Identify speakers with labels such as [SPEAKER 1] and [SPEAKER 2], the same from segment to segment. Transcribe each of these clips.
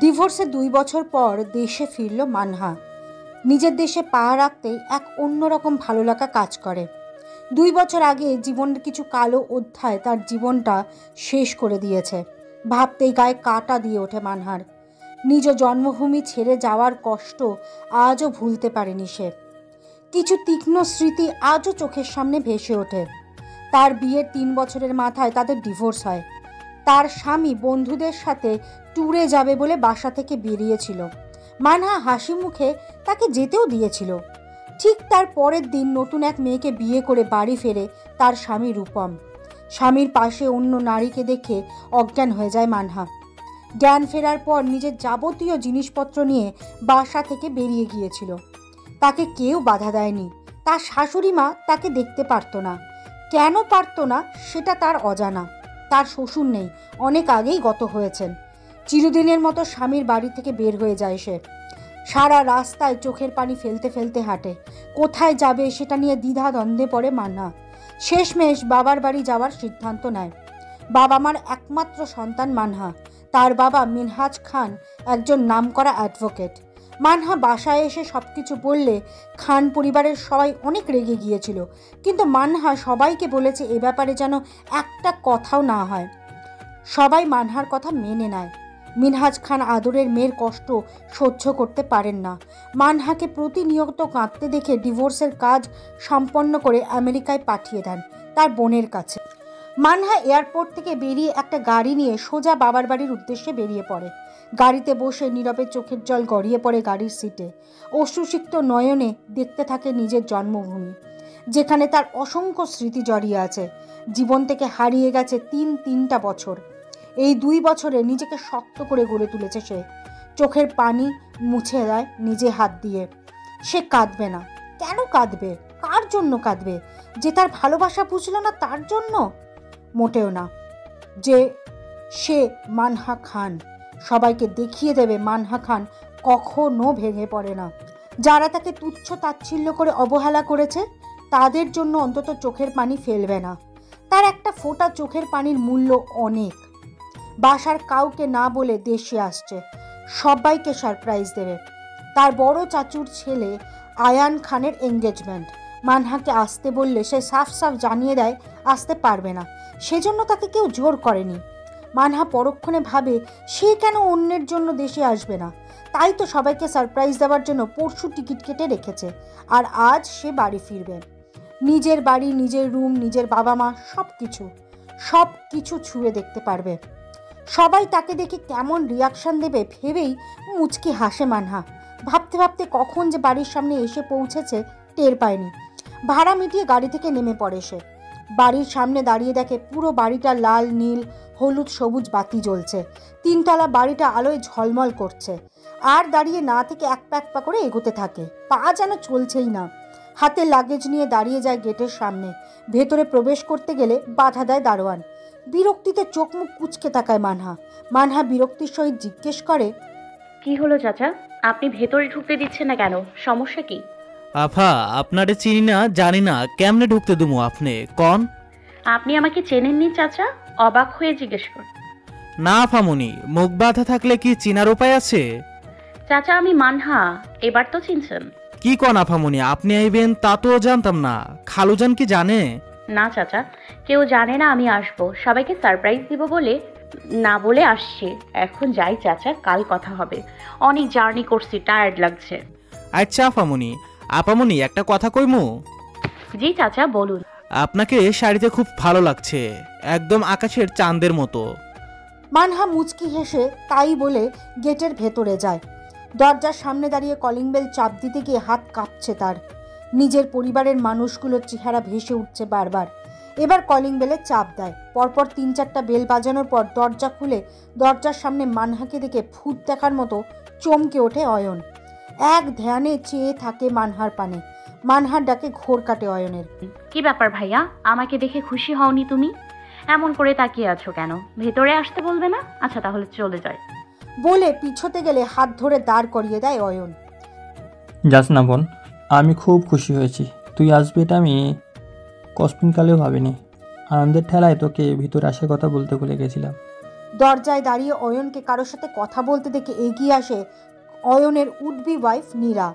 [SPEAKER 1] ডিভোর্সের 2 বছর পর দেশে ফিরল মানহা। নিজের দেশে পা রাখতেই এক অন্যরকম ভালো লাগা কাজ করে। 2 বছর আগে জীবনের কিছু কালো অধ্যায় তার জীবনটা শেষ করে দিয়েছে। ভাবতেই গায়ে কাঁটা দিয়ে ওঠে মানহার। নিজ জন্মভূমি ছেড়ে যাওয়ার কষ্ট আজও ভুলতে পারেনি সে। কিছু তীক্ষ্ণ স্মৃতি আজও চোখের সামনে ভেসে ওঠে। তার বিয়ের 3 বছরের মাথায় তাদের ডিভোর্স হয়। তার স্বামী বন্ধুদের সাথে ট্যুরে যাবে বলে বাসা থেকে বেরিয়েছিল। মানহা হাসি মুখে তাকে যেতেও দিয়েছিল। ঠিক তার পরের দিন নতুন এক মেয়েকে বিয়ে করে বাড়ি ফেরে তার স্বামী রূপম। স্বামীর পাশে অন্য নারীকে দেখে অজ্ঞান হয়ে যায় মানহা। জ্ঞান ফেরার পর নিজের যাবতীয় জিনিসপত্র নিয়ে বাসা থেকে বেরিয়ে গিয়েছিল। তাকে কেউ বাধা দেয়নি। তার শাশুড়ি মা তাকে দেখতে পারত না। কেন পারত না সেটা তার অজানা। তার শ্বশুর নেই, অনেক আগেই গত হয়েছেন। চিরদিনের মতো স্বামীর বাড়ি থেকে বের হয়ে যায় সে। সারা রাস্তায় চোখের পানি ফেলতে ফেলতে হাঁটে। কোথায় যাবে সেটা নিয়ে দ্বিধা দ্বন্দ্বে পড়ে মানহা। শেষমেশ বাবার বাড়ি যাওয়ার সিদ্ধান্ত নেয়। বাবা মার একমাত্র সন্তান মানহা। তার বাবা মিনহাজ খান একজন নামকরা অ্যাডভোকেট। মানহা বাসায় এসে সব কিছু বললে খান পরিবারের সবাই অনেক রেগে গিয়েছিল। কিন্তু মানহা সবাইকে বলেছে এ ব্যাপারে যেন একটা কথাও না হয়। সবাই মানহার কথা মেনে নেয়। মিনহাজ খান আদরের মেয়ের কষ্ট সহ্য করতে পারেন না। মানহাকে প্রতিনিয়ত কাঁদতে দেখে ডিভোর্সের কাজ সম্পন্ন করে আমেরিকায় পাঠিয়ে দেন তার বোনের কাছে। মানহা এয়ারপোর্ট থেকে বেরিয়ে একটা গাড়ি নিয়ে সোজা বাবার বাড়ির উদ্দেশ্যে বেরিয়ে পড়ে। গাড়িতে বসে নীরবে চোখের জল গড়িয়ে পড়ে গাড়ির সিটে। অশ্রুসিক্ত নয়নে দেখতে থাকে নিজের জন্মভূমি, যেখানে তার অসংখ্য স্মৃতি জড়িয়ে আছে। জীবন থেকে হারিয়ে গেছে তিনটা বছর। এই 2 বছরে নিজেকে শক্ত করে গড়ে তুলেছে সে। চোখের পানি মুছে দেয় নিজে হাত দিয়ে। সে কাঁদবে না। কেন কাঁদবে? কার জন্য কাঁদবে? যে তার ভালোবাসা বুঝল না তার জন্য? মোটেও না। যে সে মানহা খান, সবাইকে দেখিয়ে দেবে মানহা খান কখনো ভেঙে পড়ে না। যারা তাকে তুচ্ছ তাচ্ছিল্য করে অবহেলা করেছে তাদের জন্য অন্তত চোখের পানি ফেলবে না। তার একটা ফোঁটা চোখের পানির মূল্য অনেক। বাসার কাউকে না বলে দেশে আসছে। সবাইকে সারপ্রাইজ দেবে। তার বড় চাচুর ছেলে আয়ান খানের এঙ্গেজমেন্ট। মানহাকে আসতে বললে সে সাফ সাফ জানিয়ে দেয় আসতে পারবে না। সেজন্য তাকে কেউ জোর করেনি। মানহা পরক্ষণে ভাবে সে কেন অন্যের জন্য দেশে আসবে না। তাই তো সবাইকে সারপ্রাইজ দেওয়ার জন্য পরশু টিকিট কেটে রেখেছে। আর আজ সে বাড়ি ফিরবে। নিজের বাড়ি, নিজের রুম, নিজের বাবা মা, সব কিছু ছুঁয়ে দেখতে পারবে। সবাই তাকে দেখে কেমন রিয়াকশন দেবে ভেবেই মুচকি হাসে মানহা। ভাবতে ভাবতে কখন যে বাড়ির সামনে এসে পৌঁছেছে টের পায়নি। ভাড়া মিটিয়ে গাড়ি থেকে নেমে পড়ে সে। বাড়ির সামনে দাঁড়িয়ে দেখে পুরো বাড়িটা লাল, নীল, হলুদ, সবুজ বাতি জ্বলছে। 3 তলা বাড়িটা আলোয় ঝলমল করছে। আর দাঁড়িয়ে না থেকে এক পা করে এগোতে থাকে। পা যেন চলছেই না। হাতে লাগেজ নিয়ে দাঁড়িয়ে যায় গেটের সামনে। ভেতরে প্রবেশ করতে গেলে বাধা দেয় দারোয়ান। বিরক্তিতে চোখ মুখ কুঁচকে তাকায় মানহা বিরক্তির সহিত জিজ্ঞেস করে,
[SPEAKER 2] কি হলো চাচা? আপনি ভেতরে ঢুকতে দিচ্ছেন না কেন? সমস্যা কি?
[SPEAKER 3] আফা, আপনারে চিনি না, জানি না, কেমনে ঢুকতে দুমু আপনি কন?
[SPEAKER 2] আপনি আমাকে চেনেননি চাচা? অবাক হয়ে জিজ্ঞেস কর।
[SPEAKER 3] না আফামনি, মুখ বাঁধা থাকলে কি চিনার উপায় আছে?
[SPEAKER 2] চাচা আমি মানহা, এবার তো চিনছেন।
[SPEAKER 3] কি কন আফামনি, আপনি আইবেন তা তো জানতাম না। খালুজান কি জানে?
[SPEAKER 2] না চাচা, কেউ জানে না আমি আসবো। সবাইকে সারপ্রাইজ দিব বলে না বলে আসছি। এখন যাই চাচা, কাল কথা হবে। অনেক জার্নি করছি, টায়ার্ড লাগছে।
[SPEAKER 3] আচ্ছা আপামনি একটা কথা কইমু?
[SPEAKER 2] জি চাচা বলুন।
[SPEAKER 3] আপনাকে শাড়িতে খুব ভালো লাগছে, একদম আকাশের চাঁদের মতো।
[SPEAKER 1] মানহা মুচকি হেসে তাই বলে গেটের ভেতরে যায়। দরজার সামনে দাঁড়িয়ে কলিং বেল চাপ দিতে গিয়ে হাত কাঁপছে তার। নিজের পরিবারের মানুষগুলোর চেহারা ভেসে উঠছে বারবার। এবার কলিং বেলে চাপ দেয়। পরপর 3-4টা বেল বাজানোর পর দরজা খুলে দরজার সামনে মানহাকে দেখে ভূত দেখার মতো চমকে ওঠে অয়ন। এক ধ্যানে চেয়ে থাকে মানহার পানে। মানহার ডাকে ঘোর কাটে অয়নের।
[SPEAKER 2] কি ব্যাপার ভাইয়া, আমাকে দেখে খুশি হওনি তুমি? এমন করে তাকিয়ে আছো কেন? ভেতরে আসতে বলবে না? আচ্ছা তাহলে চলে যাই
[SPEAKER 1] বলে পিছোতে গেলে হাত ধরে দাঁড় করিয়ে দেয় অয়ন।
[SPEAKER 4] যাস না বোন, আমি খুব খুশি হয়েছি তুই আসবি, এটা আমি কসমিনকালেও ভাবিনি। আনন্দের ঠেলায় তোকে ভিতরে আসার কথা বলতে ভুলে গেছিলাম।
[SPEAKER 1] দরজায় দাঁড়িয়ে অয়নকে কারোর সাথে কথা বলতে দেখে এগিয়ে আসে অয়নের উডবি ওয়াইফ নীরা।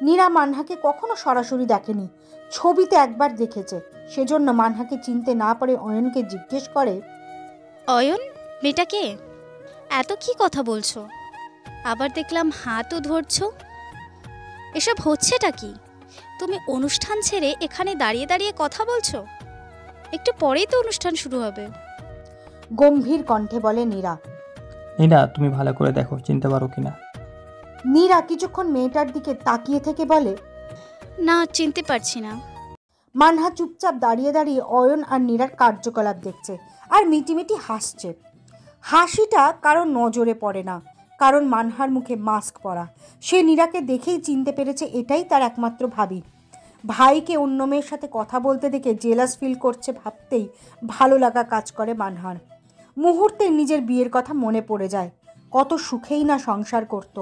[SPEAKER 1] নীরা মানহাকে কখনো সরাসরি দেখেনি, ছবিতে একবার দেখেছে। সেজন্য মানহাকে চিনতে না পারে অয়নকে জিজ্ঞেস করে,
[SPEAKER 5] অয়ন, মেয়েটা কে? এত কি কথা বলছো? আবার দেখলাম হাতও ধরছো। এসব হচ্ছেটা কি? তুমি অনুষ্ঠান ছেড়ে এখানে দাঁড়িয়ে দাঁড়িয়ে কথা বলছো? একটু পরেই তো অনুষ্ঠান শুরু হবে।
[SPEAKER 1] গম্ভীর কণ্ঠে বলে নীরা।
[SPEAKER 4] নীরা, তুমি ভালো করে দেখো চিনতে পারো কিনা।
[SPEAKER 1] নীরা কিছুক্ষণ মেয়েটার দিকে তাকিয়ে থেকে বলে,
[SPEAKER 5] না, চিনতে পারছি না।
[SPEAKER 1] মানহা চুপচাপ দাঁড়িয়ে দাঁড়িয়ে অয়ন আর নীরার কার্যকলাপ দেখছে আর মিটিমিটি হাসছে। হাসিটা কারোর নজরে পড়ে না, কারণ মানহার মুখে মাস্ক পরা। সে নীরাকে দেখেই চিনতে পেরেছে এটাই তার একমাত্র ভাবি। ভাইকে অন্য মেয়ের সাথে কথা বলতে দেখে জেলাস ফিল করছে ভাবতেই ভালো লাগা কাজ করে মানহার। মুহূর্তে নিজের বিয়ের কথা মনে পড়ে যায়, কত সুখেই না সংসার করত।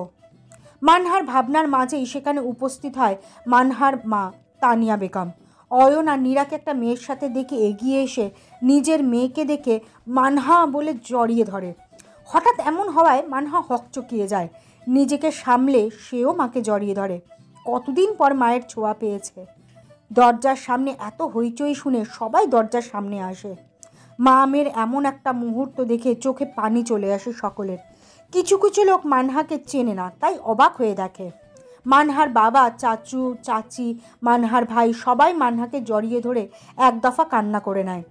[SPEAKER 1] মানহার ভাবনার মাঝেই সেখানে উপস্থিত হয় মানহার মা তানিয়া বেগম। অয়ন আর নীরাকে একটা মেয়ের সাথে দেখে এগিয়ে এসে নিজের মেয়েকে দেখে মানহা বলে জড়িয়ে ধরে। হঠাৎ এমন হওয়ায় মানহা হকচকিয়ে যায়। নিজেকে সামলে সেও মাকে জড়িয়ে ধরে। কতদিন পর মায়ের ছোঁয়া পেয়েছে। দরজার সামনে এত হইচই শুনে সবাই দরজার সামনে আসে। মা মেয়ের এমন একটা মুহূর্ত দেখে চোখে পানি চলে আসে সকলের। কিছু কিছু লোক মানহাকে চেনে না, তাই অবাক হয়ে দেখে। মানহার বাবা, চাচু, চাচি, মানহার ভাই সবাই মানহাকে জড়িয়ে ধরে এক দফা কান্না করে নেয়।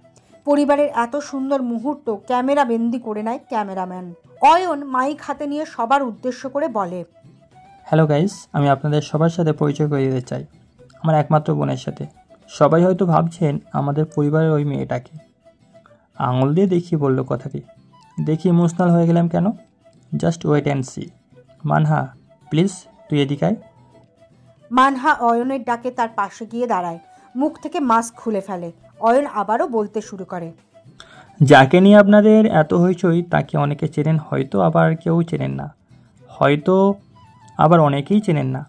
[SPEAKER 1] পরিবারের এত সুন্দর মুহূর্ত ক্যামেরা বন্দি করে নেয় ক্যামেরাম্যান। অয়ন মাইক হাতে নিয়ে সবার উদ্দেশ্য করে বলে,
[SPEAKER 4] হ্যালো গাইস, আমি আপনাদের সবার সাথে পরিচয় করিয়ে দিতে চাই, আমার একমাত্র বোনের সাথে। সবাই হয়তো ভাবছেন আমাদের পরিবারের ওই মেয়েটাকে। আঙুল দিয়ে দেখিয়ে বললো কথাটি। দেখি ইমোশনাল হয়ে গেলাম কেন? Just wait and see. Manha please, তুই এদিকে আয়।
[SPEAKER 1] মানহা অয়নের ডাকে তার পাশে গিয়ে দাঁড়ায়, মুখ থেকে মাস্ক খুলে ফেলে। অয়ন আবারও বলতে শুরু করে,
[SPEAKER 4] যাকে নিয়ে আপনাদের এত হইচই তাকে অনেকে চেনেন, হয়তো আবার কেউ চেনেন না, হয়তো আবার অনেকেই চেনেন না।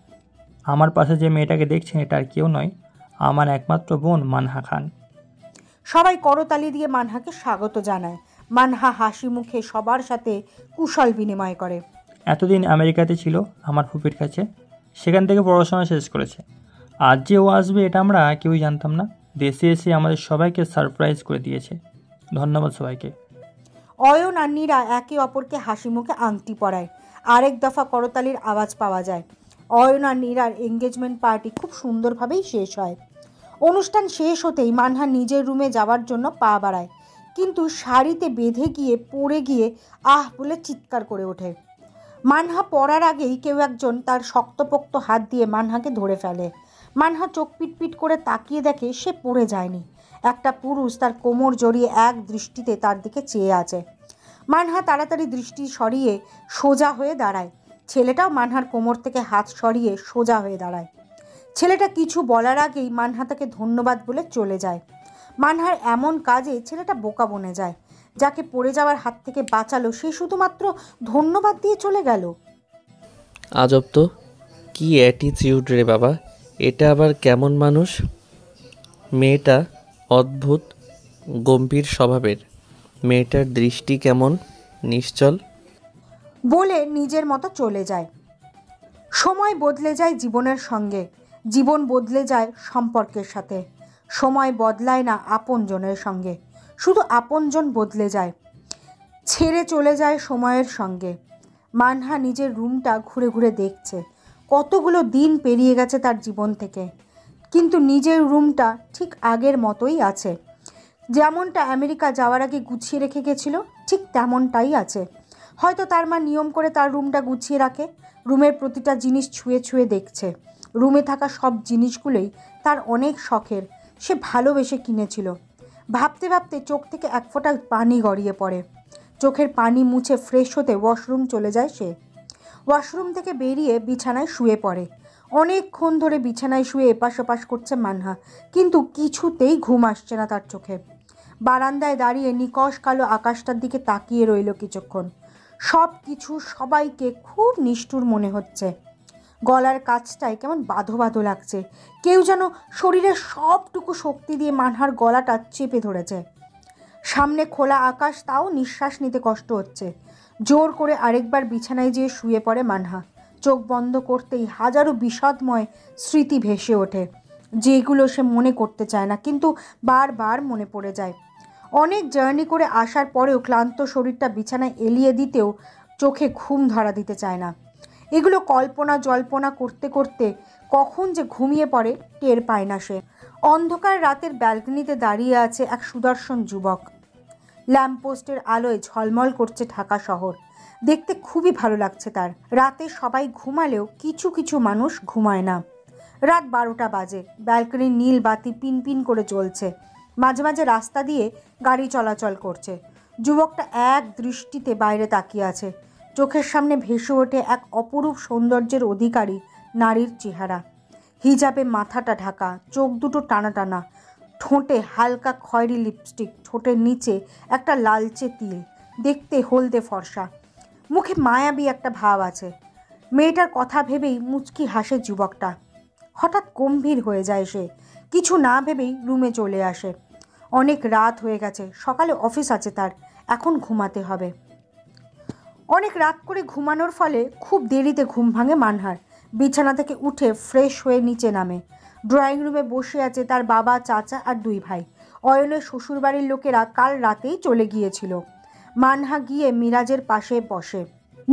[SPEAKER 4] আমার পাশে যে মেয়েটাকে দেখছেন এটা আর কেউ নয়, আমার একমাত্র বোন মানহা খান।
[SPEAKER 1] সবাই করতালি দিয়ে মানহাকে স্বাগত জানায়। মানহা হাসি মুখে সবার সাথে কুশল বিনিময় করে।
[SPEAKER 4] এতদিন আমেরিকাতে ছিল আমার ফুপির কাছে, সেখান থেকে পড়াশোনা শেষ করেছে। আজ যে ও আসবে এটা আমরা কেউই জানতাম না। দেশে এসে আমাদের সবাইকে সারপ্রাইজ করে দিয়েছে। ধন্যবাদ সবাইকে।
[SPEAKER 1] অয়ন আর নীরা একে অপরকে হাসি মুখে আংটি পরায়। আরেক দফা করতালির আওয়াজ পাওয়া যায়। অয়ন আর নীরার এঙ্গেজমেন্ট পার্টি খুব সুন্দরভাবেই শেষ হয়। অনুষ্ঠান শেষ হতেই মানহা নিজের রুমে যাওয়ার জন্য পা বাড়ায়, কিন্তু শাড়িতে বেঁধে গিয়ে পড়ে গিয়ে আহ বলে চিৎকার করে ওঠে। মানহা পড়ার আগেই কেউ একজন তার শক্তপোক্ত হাত দিয়ে মানহাকে ধরে ফেলে। মানহা চোখ পিটপিট করে তাকিয়ে দেখে সে পড়ে যায়নি। একটা পুরুষ তার কোমর জড়িয়ে এক দৃষ্টিতে তার দিকে চেয়ে আছে। মানহা তাড়াতাড়ি দৃষ্টি সরিয়ে সোজা হয়ে দাঁড়ায়। ছেলেটাও মানহার কোমর থেকে হাত সরিয়ে সোজা হয়ে দাঁড়ায়। ছেলেটা কিছু বলার আগেই মানহা তাকে ধন্যবাদ বলে চলে যায়। মানহার এমন কাজে ছেলেটা বোকা বনে যায়। যাকে পড়ে যাওয়ার হাত থেকে বাঁচালো সে শুধুমাত্র ধন্যবাদ দিয়ে চলে গেল।
[SPEAKER 6] আজব তো, কি অ্যাটিচিউড রে বাবা, এটা আবার কেমন মানুষ? মেয়েটা অদ্ভুত গম্ভীর স্বভাবের, মেয়েটার দৃষ্টি কেমন নিশ্চল।
[SPEAKER 1] বলে নিজের মতো চলে যায়। সময় বদলে যায় জীবনের সঙ্গে, জীবন বদলে যায় সম্পর্কের সাথে। সময় বদলায় না আপনজনের সঙ্গে, শুধু আপনজন বদলে যায়, ছেড়ে চলে যায় সময়ের সঙ্গে। মানহা নিজের রুমটা ঘুরে ঘুরে দেখছে। কতগুলো দিন পেরিয়ে গেছে তার জীবন থেকে, কিন্তু নিজের রুমটা ঠিক আগের মতোই আছে। যেমনটা আমেরিকা যাওয়ার আগে গুছিয়ে রেখে গেছিল ঠিক তেমনটাই আছে। হয়তো তার মা নিয়ম করে তার রুমটা গুছিয়ে রাখে। রুমের প্রতিটা জিনিস ছুঁয়ে ছুঁয়ে দেখছে। রুমে থাকা সব জিনিসগুলোই তার অনেক শখের, সে ভালোবেসে কিনেছিল। ভাবতে ভাবতে চোখ থেকে এক ফোঁটা পানি গড়িয়ে পড়ে। চোখের পানি মুছে ফ্রেশ হতে ওয়াশরুম চলে যায় সে। ওয়াশরুম থেকে বেরিয়ে বিছানায় শুয়ে পড়ে। অনেকক্ষণ ধরে বিছানায় শুয়ে এপাশ ওপাশ করছে মানহা, কিন্তু কিছুতেই ঘুম আসছে না তার চোখে। বারান্দায় দাঁড়িয়ে নিকষ কালো আকাশটার দিকে তাকিয়ে রইল কিছুক্ষণ। সব কিছু সবাইকে খুব নিষ্ঠুর মনে হচ্ছে। গলার কাছটায় কেমন বাঁধো বাঁধো লাগছে। কেউ যেন শরীরের সবটুকু শক্তি দিয়ে মানহার গলাটা চেপে ধরেছে। সামনে খোলা আকাশ, তাও নিঃশ্বাস নিতে কষ্ট হচ্ছে। জোর করে আরেকবার বিছানায় যেয়ে শুয়ে পড়ে মানহা। চোখ বন্ধ করতেই হাজারো বিষাদময় স্মৃতি ভেসে ওঠে, যেগুলো সে মনে করতে চায় না, কিন্তু বারবার মনে পড়ে যায়। অনেক জার্নি করে আসার পরেও ক্লান্ত শরীরটা বিছানায় এলিয়ে দিতেও চোখে ঘুম ধরা দিতে চায় না। এগুলো কল্পনা জল্পনা করতে করতে কখন যে ঘুমিয়ে পড়ে টের পায় না সে। অন্ধকার রাতের ব্যালকনিতে দাঁড়িয়ে আছে এক সুদর্শন যুবক। ল্যাম্পপোস্টের আলোয় ঝলমল করছে ঢাকা শহর। দেখতে খুবই ভালো লাগছে তার। রাতে সবাই ঘুমালেও কিছু কিছু মানুষ ঘুমায় না। রাত 12টা বাজে। ব্যালকনির নীল বাতি পিনপিন করে জ্বলছে। মাঝে মাঝে রাস্তা দিয়ে গাড়ি চলাচল করছে। যুবকটা এক দৃষ্টিতে বাইরে তাকিয়ে আছে। চোখের সামনে ভেসে ওঠে এক অপরূপ সৌন্দর্যের অধিকারী নারীর চেহারা। হিজাবে মাথাটা ঢাকা, চোখ দুটো টানা টানা, ঠোঁটে হালকা খয়েরি লিপস্টিক, ঠোঁটের নিচে একটা লালচে তিল, দেখতে হলদে ফর্সা, মুখে মায়াবী একটা ভাব আছে। মেয়েটার কথা ভেবেই মুচকি হাসে যুবকটা। হঠাৎ গম্ভীর হয়ে যায় সে। কিছু না ভেবেই রুমে চলে আসে। অনেক রাত হয়ে গেছে, সকালে অফিস আছে তার, এখন ঘুমাতে হবে। অনেক রাত করে ঘুমানোর ফলে খুব দেরিতে ঘুম ভাঙে মানহার। বিছানা থেকে উঠে ফ্রেশ হয়ে নিচে নামে। ড্রয়িং রুমে বসে আছে তার বাবা, চাচা আর 2 ভাই। অয়নের শ্বশুরবাড়ির লোকেরা কাল রাতেই চলে গিয়েছিল। মানহা গিয়ে মিরাজের পাশে বসে।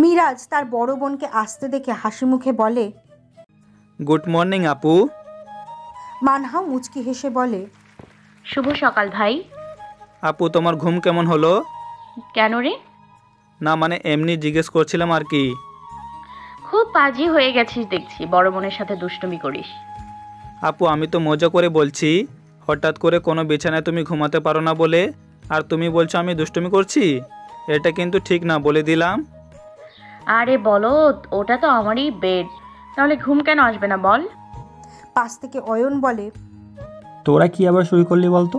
[SPEAKER 1] মিরাজ তার বড় বোনকে আসতে দেখে হাসি মুখে বলে,
[SPEAKER 7] গুড মর্নিং আপু।
[SPEAKER 1] মানহা মুচকি হেসে বলে,
[SPEAKER 2] শুভ সকাল ভাই।
[SPEAKER 7] আপু তোমার ঘুম কেমন হলো?
[SPEAKER 2] কেন রে?
[SPEAKER 7] না মানে এমনি জিজ্ঞেস করছিলাম আর কি।
[SPEAKER 2] খুব পাজি হয়ে গেছিস দেখছি, বড় বোনের সাথে দুষ্টুমি করিস।
[SPEAKER 7] আপু আমি তো মজা করে বলছি, হঠাৎ করে কোনো বিছানায় তুমি ঘুমাতে পারো না বলে আর তুমি বলছো আমি দুষ্টুমি করছি, এটা কিন্তু ঠিক না বলে দিলাম।
[SPEAKER 2] আরে বলো, ওটা তো আমারই বেড, তাহলে ঘুম কেন আসবে না বল?
[SPEAKER 1] পাশ থেকে অয়ন বলে,
[SPEAKER 4] তোরা কি আবার শুরু করলি বলতো?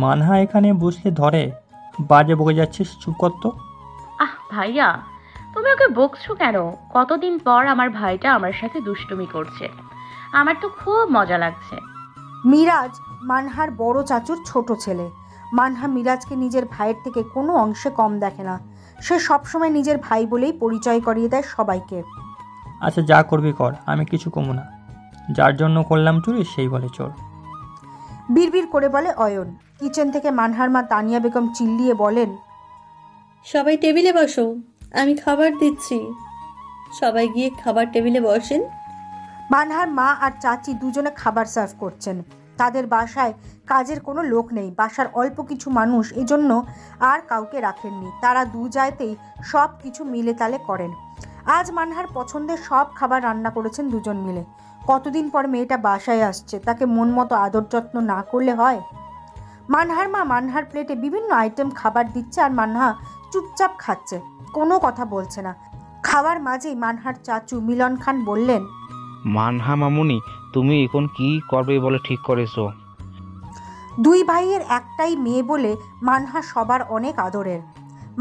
[SPEAKER 4] মানহা এখানে বসলে ধরে, বাজে বকে যাচ্ছিস, চুপ কর তো।
[SPEAKER 2] আহ ভাইয়া, তুমি ওকে বকছো কেন? কতদিন পর আমার ভাইটা আমার সাথে দুষ্টুমি করছে, আমার তো খুব মজা লাগছে।
[SPEAKER 1] মিরাজ মানহার বড় চাচুর ছোট ছেলে। মানহা মিরাজকে নিজের ভাইয়ের থেকে কোনো অংশে কম দেখে না। সে সবসময় নিজের ভাই বলেই পরিচয় করিয়ে দেয় সবাইকে।
[SPEAKER 4] আচ্ছা যা করবি কর, আমি কিছু কমু না। যার জন্য করলাম চুরি সেই বলে চোর।
[SPEAKER 1] বিড়বিড় করে বলে অয়ন। কিচেন থেকে মানহার মা তানিয়া বেগম চিল্লিয়ে বলেন,
[SPEAKER 8] সবাই টেবিলে বসো, আমি খাবার দিচ্ছি। সবাই গিয়ে খাবার টেবিলে বসেন।
[SPEAKER 1] মানহার মা আর চাচি দুজনে খাবার সার্ভ করছেন। তাদের বাসায় কাজের কোনো লোক নেই, বাসার অল্প কিছু মানুষ, এজন্য আর কাউকে রাখেননি। তারা দু জায়গাতেই সব কিছু মিলে তালে করেন। আজ মানহার পছন্দের সব খাবার রান্না করেছেন দুজন মিলে। কতদিন পর মেয়েটা বাসায় আসছে, তাকে মন মতো আদর যত্ন না করলে হয়? মানহার মা মানহার প্লেটে বিভিন্ন আইটেম খাবার দিচ্ছে আর মানহা চুপচাপ খাচ্ছে, কোনো কথা বলছে না। খাওয়ার মাঝেই মানহার চাচু মিলন খান বললেন,
[SPEAKER 9] মানহা মামুনি, তুমি এখন কি করবে বলে ঠিক করেছো?
[SPEAKER 1] 2 ভাইয়ের একটাই মেয়ে বলে মানহা সবার অনেক আদরের।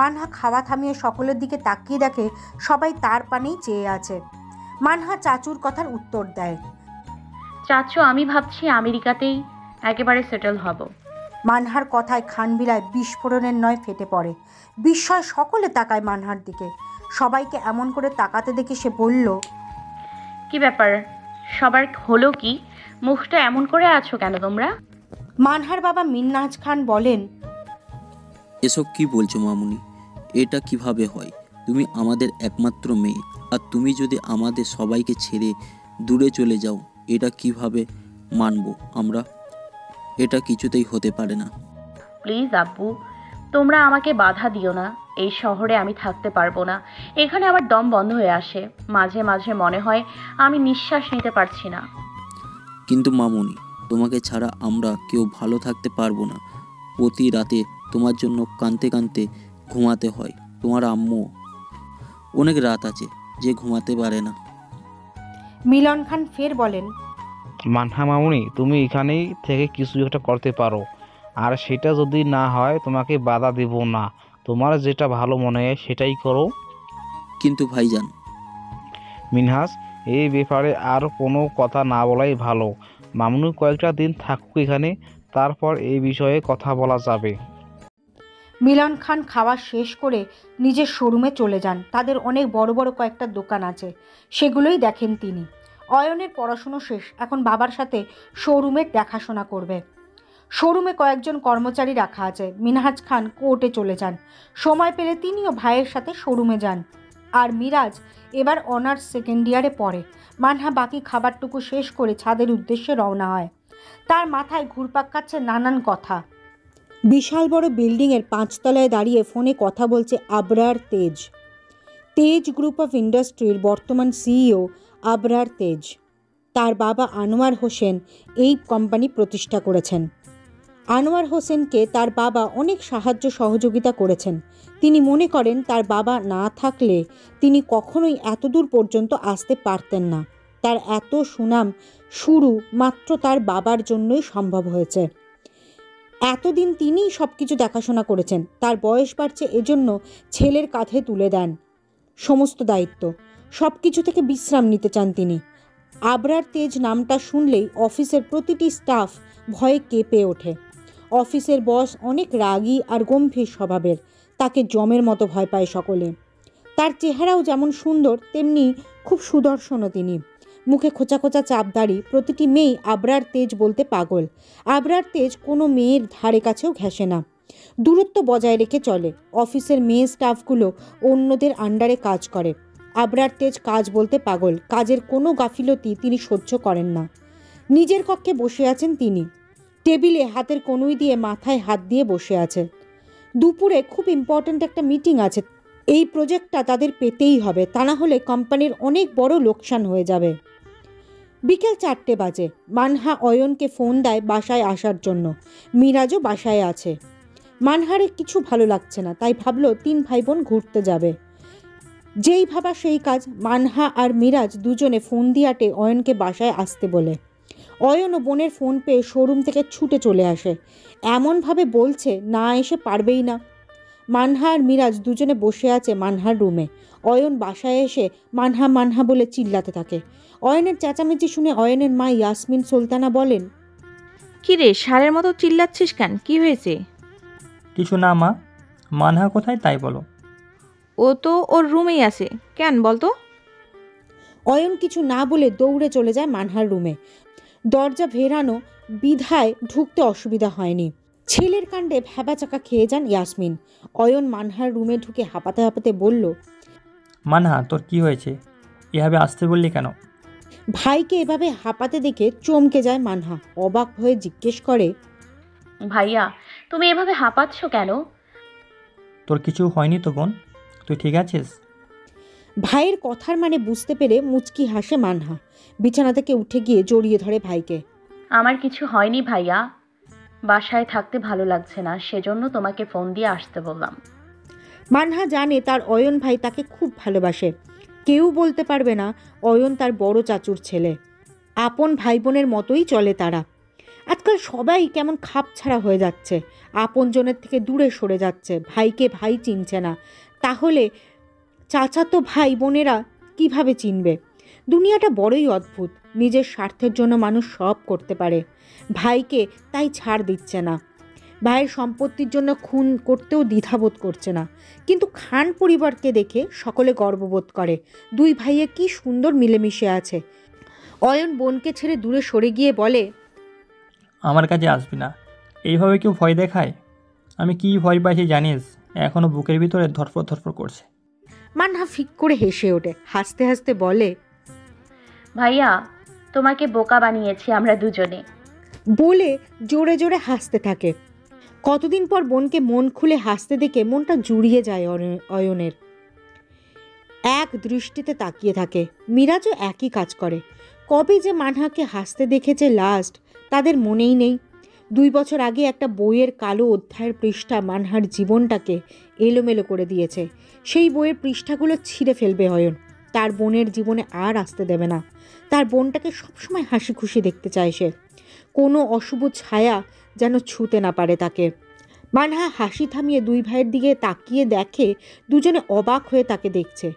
[SPEAKER 1] মানহা খাওয়া থামিয়ে সকলের দিকে তাকিয়ে দেখে সবাই তার পানেই চেয়ে আছে। মানহা চাচুর কথার উত্তর দেয়,
[SPEAKER 2] চাচু, আমি ভাবছি আমেরিকাতেই একেবারে সেটেল হব।
[SPEAKER 1] মানহার কথায় খানবিলায় বিস্ফোরণের নয় ফেটে পড়ে। বিস্ময় সকলে তাকায় মানহার দিকে। সবাইকে এমন করে তাকাতে দেখে সে বলল,
[SPEAKER 2] কি ব্যাপার, সবার হলো কি? মুখটা এমন করে আছো কেন তোমরা?
[SPEAKER 1] মানহার বাবা মিন্নাজ খান বলেন,
[SPEAKER 10] এসব কি বলছো মামুনি? এটা কিভাবে হয়? তুমি আমাদের একমাত্র মেয়ে, আর তুমি যদি আমাদের সবাইকে ছেড়ে দূরে চলে যাও, এটা কিভাবে মানবো আমরা? এটা কিছুতেই হতে পারে না।
[SPEAKER 2] প্লিজ আব্বু, তোমরা আমাকে বাধা দিও না। এই শহরে আমি থাকতে পারবো না। এখানে আমার দম বন্ধ হয়ে আসে। মাঝে মাঝে মনে হয় আমি নিঃশ্বাস নিতে পারছি না।
[SPEAKER 10] কিন্তু মামুনি, তোমাকে ছাড়া আমরা কেউ ভালো থাকতে পারবো না। প্রতি রাতে তোমার জন্য কাঁদতে কাঁদতে ঘুমাতে হয়। তোমার আম্মু অনেক রাত আছে যে ঘুমাতে পারে না।
[SPEAKER 1] মিলন খান ফের বলেন,
[SPEAKER 9] মানহা মামুনি, তুমি এখানেই থেকে কিছু একটা করতে পারো, আর সেটা যদি না হয় তোমাকে বাধা দেব না। তোমার যেটা ভালো মনে হয় সেটাই করো।
[SPEAKER 10] কিন্তু ভাইজান,
[SPEAKER 9] মিনহাস, এই ব্যাপারে আর কোনো কথা না বলাই ভালো। মামুনি কয়েকটা দিন থাকুক এখানে, তারপর এই বিষয়ে কথা বলা যাবে।
[SPEAKER 1] মিলন খান খাওয়া শেষ করে নিজের শোরুমে চলে যান। তাদের অনেক বড় বড় কয়েকটা দোকান আছে, সেগুলোই দেখেন তিনি। অয়নের পড়াশুনো শেষ, এখন বাবার সাথে শোরুমের দেখাশোনা করবে। শোরুমে কয়েকজন কর্মচারী রাখা আছে। মিনহাজ খান কোর্টে চলে যান। সময় পেলে তিনিও ভাইয়ের সাথে শোরুমে যান। আর মিরাজ এবার অনার্স সেকেন্ড ইয়ারে পড়ে। মানহা বাকি খাবারটুকু শেষ করে ছাদের উদ্দেশ্যে রওনা হয়। তার মাথায় ঘুরপাক খাচ্ছে নানান কথা। বিশাল বড় বিল্ডিংয়ের 5 তলায় দাঁড়িয়ে ফোনে কথা বলছে আবরার তেজ। তেজ গ্রুপ অফ ইন্ডাস্ট্রির বর্তমান সিইও আবরার তেজ। তার বাবা আনোয়ার হোসেন এই কোম্পানি প্রতিষ্ঠা করেছেন। আনোয়ার হোসেনকে তার বাবা অনেক সাহায্য সহযোগিতা করেছেন। তিনি মনে করেন তার বাবা না থাকলে তিনি কখনোই এত দূর পর্যন্ত আসতে পারতেন না। তার এত সুনাম শুরু মাত্র তার বাবার জন্যই সম্ভব হয়েছে। এতদিন তিনিই সব কিছু দেখাশোনা করেছেন। তার বয়স বাড়ছে, এজন্য ছেলের কাঁধে তুলে দেন সমস্ত দায়িত্ব। সব কিছু থেকে বিশ্রাম নিতে চান তিনি। আবরার তেজ নামটা শুনলেই অফিসের প্রতিটি স্টাফ ভয়ে কেঁপে ওঠে। অফিসের বস অনেক রাগী আর গম্ভীর স্বভাবের। তাকে জমের মতো ভয় পায় সকলে। তার চেহারাও যেমন সুন্দর তেমনি খুব সুদর্শনও তিনি। মুখে খোঁচা খোঁচা চাপদাড়ি। প্রতিটি মেয়ে আবরার তেজ বলতে পাগল। আবরার তেজ কোনো মেয়ের ধারে কাছেও ঘেঁষে না, দূরত্ব বজায় রেখে চলে। অফিসের মেয়ে স্টাফগুলো অন্যদের আন্ডারে কাজ করে। আবরার তেজ কাজ বলতে পাগল। কাজের কোনো গাফিলতি তিনি সহ্য করেন না। নিজের কক্ষে বসে আছেন তিনি। টেবিলে হাতের কনুই দিয়ে মাথায় হাত দিয়ে বসে আছে। দুপুরে খুব ইম্পর্ট্যান্ট একটা মিটিং আছে। এই প্রজেক্টটা তাদের পেতেই হবে, তা না হলে কোম্পানির অনেক বড় লোকসান হয়ে যাবে। বিকেল 4টে বাজে। মানহা অয়নকে ফোন দেয় বাসায় আসার জন্য। মিরাজও বাসায় আছে। মানহারে কিছু ভালো লাগছে না, তাই ভাবলো 3 ভাই বোন ঘুরতে যাবে। যেই ভাবা সেই কাজ। মানহা আর মিরাজ দুজনে ফোন দিয়ে আটে অয়নকে বাসায় আসতে বলে। অয়ন ও বোনের ফোন পেয়ে শোরুম থেকে ছুটে চলে আসে। এমনভাবে বলছে না এসে পারবেই না। মানহা আর মিরাজ দুজনে বসে আছে মানহার রুমে। অয়ন বাসায় এসে মানহা মানহা বলে চিল্লাতে থাকে। অয়নের চেঁচামেচি শুনে অয়নের মা ইয়াসমিন সুলতানা বলেন,
[SPEAKER 11] কি রে, ষাঁড়ের মতো চিল্লাচ্ছিস কেন? কি হয়েছে?
[SPEAKER 4] কিছু না মা, মানহা কোথায় তাই বলো।
[SPEAKER 11] ও তো ওর রুমেই আছে। কেন বলতো?
[SPEAKER 1] অয়ন কিছু না বলে দৌড়ে চলে যায় মানহার রুমে। দরজা ভেরানো বিধায় ঢুকতে অসুবিধা হয়নি। ছেলের কাণ্ডে ভ্যাবাচাকা খেয়ে যান ইয়াসমিন। অয়ন মানহার রুমে ঢুকে হাঁপাতে হাঁপাতে বলল,
[SPEAKER 4] মানহা তোর কি হয়েছে? এভাবে আসতে বললি কেন?
[SPEAKER 1] ভাইকে এভাবে হাঁপাতে দেখে চমকে যায় মানহা। অবাক হয়ে জিজ্ঞেস করে,
[SPEAKER 2] ভাইয়া তুমি এভাবে হাঁপাচ্ছ কেন?
[SPEAKER 4] তোর কিছু হয়নি তো বোন, তুই ঠিক আছিস?
[SPEAKER 1] ভাইয়ের কথার মানে বুঝতে পেরে মুচকি হাসে মানহা। বিছানা থেকে উঠে গিয়ে জড়িয়ে ধরে ভাইকে।
[SPEAKER 2] আমার কিছু হয়নি ভাইয়া, বাসায় থাকতে ভালো লাগছে না, সেজন্য তোমাকে ফোন দিয়ে আসতে বললাম।
[SPEAKER 1] মানহা জানে তার অয়ন ভাই তাকে খুব ভালোবাসে। কেউ বলতে পারবে না অয়ন তার বড় চাচুর ছেলে। আপন ভাই বোনের মতোই চলে তারা। আজকাল সবাই কেমন খাপ ছাড়া হয়ে যাচ্ছে, আপনজনের থেকে দূরে সরে যাচ্ছে, ভাইকে ভাই চিনছে না। তাহলে চাচাতো ভাই বোনেরা কিভাবে চিনবে? দুনিয়াটা বড়ই অদ্ভুত। নিজের স্বার্থের জন্য মানুষ সব করতে পারে। ভাইকে তাই ছাড় দিচ্ছে না। ভাইয়ের সম্পত্তির জন্য খুন করতেও দ্বিধাবোধ করছে না। কিন্তু খান পরিবারকে দেখে সকলে গর্ববোধ করে। 2 ভাইয়ে কি সুন্দর মিলেমিশে আছে। অয়ন বোনকে ছেড়ে দূরে সরে গিয়ে বলে,
[SPEAKER 4] আমার কাছে আসবি না। এইভাবে কেউ ভয় দেখায়? আমি কি ভয় পাইছি জানিস? এখনও বুকের ভিতরে ধরফর ধরফর করছে।
[SPEAKER 1] মানহা ফিক করে হেসে ওঠে। হাসতে হাসতে বলে,
[SPEAKER 2] ভাইয়া তোমাকে বোকা বানিয়েছি আমরা দুজনে।
[SPEAKER 1] বলে জোরে জোরে হাসতে থাকে। কতদিন পর বোনকে মন খুলে হাসতে দেখে মনটা জুড়িয়ে যায় অয়নের। এক দৃষ্টিতে তাকিয়ে থাকে। মিরাজও একই কাজ করে। কবে যে মানহাকে হাসতে দেখেছে লাস্ট তাদের মনেই নেই। 2 বছর আগে একটা বইয়ের কালো অধ্যায়ের পৃষ্ঠা মানহার জীবনটাকে এলোমেলো করে দিয়েছে। সেই বইয়ের পৃষ্ঠাগুলো ছিঁড়ে ফেলবে অয়ন। তার বোনের জীবনে আর আসতে দেবে না। তার বোনটাকে সবসময় হাসি খুশি দেখতে চায় সে। কোনো অশুভ ছায়া যেন ছুঁতে না পারে তাকে। মানহা হাসি থামিয়ে 2 ভাইয়ের দিকে তাকিয়ে দেখে দুজনে অবাক হয়ে তাকে দেখছে।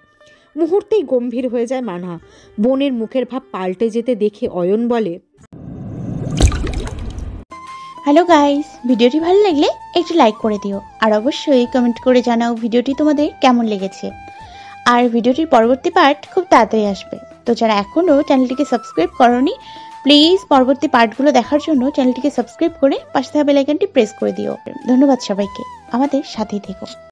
[SPEAKER 1] মুহূর্তেই গম্ভীর হয়ে যায় মানহা। বোনের মুখের ভাব পাল্টে যেতে দেখে অয়ন বলে,
[SPEAKER 12] হ্যালো গাইস, ভিডিওটি ভালো লাগলে একটু লাইক করে দিও আর অবশ্যই কমেন্ট করে জানাও ভিডিওটি তোমাদের কেমন লেগেছে। আর ভিডিওটির পরবর্তী পার্ট খুব তাড়াতাড়ি আসবে, তো যারা এখনও চ্যানেলটিকে সাবস্ক্রাইব করোনি প্লিজ পরবর্তী পার্টগুলো দেখার জন্য চ্যানেলটিকে সাবস্ক্রাইব করে পাশে থাকা বেল আইকনটি প্রেস করে দিও। ধন্যবাদ সবাইকে, আমাদের সাথেই থেকো।